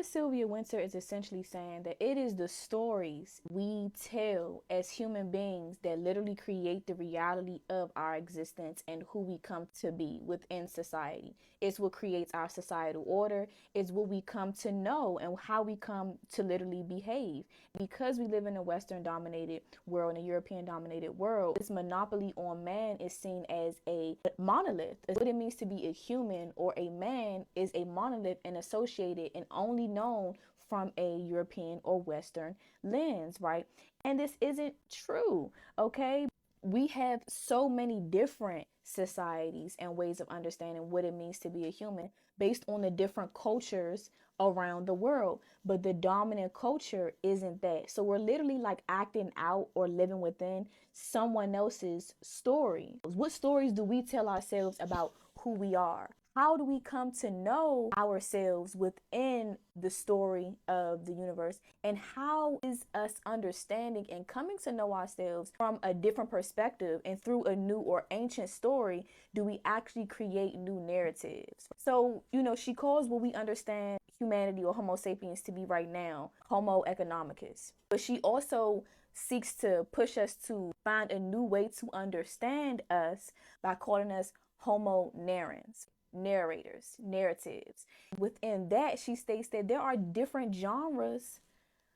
what Sylvia Winter is essentially saying, that it is the stories we tell as human beings that literally create the reality of our existence and who we come to be within society. It's what creates our societal order. It's what we come to know and how we come to literally behave. Because we live in a Western dominated world, in a European dominated world, this monopoly on man is seen as a monolith. What it means to be a human or a man is a monolith and associated and only known from a European or Western lens, right? And this isn't true, okay? We have so many different societies and ways of understanding what it means to be a human based on the different cultures around the world. But the dominant culture isn't that. So we're literally like acting out or living within someone else's story. What stories do we tell ourselves about who we are? How do we come to know ourselves within the story of the universe? And how is us understanding and coming to know ourselves from a different perspective and through a new or ancient story do we actually create new narratives? So, she calls what we understand humanity or Homo sapiens to be right now Homo economicus. But she also seeks to push us to find a new way to understand us by calling us Homo narrans, narrators, narratives. Within that, she states that there are different genres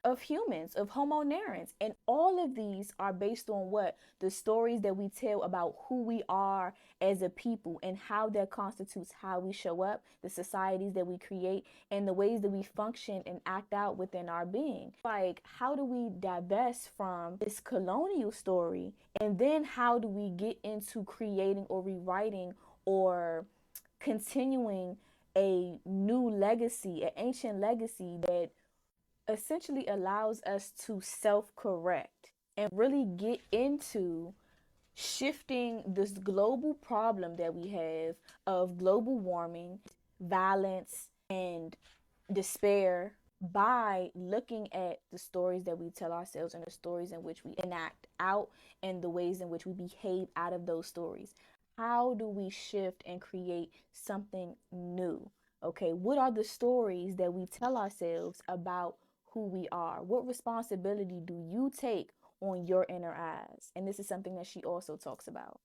of humans, of Homo narrans. And all of these are based on what? The stories that we tell about who we are as a people and how that constitutes how we show up, the societies that we create, and the ways that we function and act out within our being. Like, how do we divest from this colonial story? And then how do we get into creating or rewriting or continuing a new legacy, an ancient legacy that essentially allows us to self-correct and really get into shifting this global problem that we have of global warming, violence, and despair by looking at the stories that we tell ourselves and the stories in which we enact out and the ways in which we behave out of those stories. How do we shift and create something new? Okay, what are the stories that we tell ourselves about who we are? What responsibility do you take on your inner eyes? And this is something that she also talks about.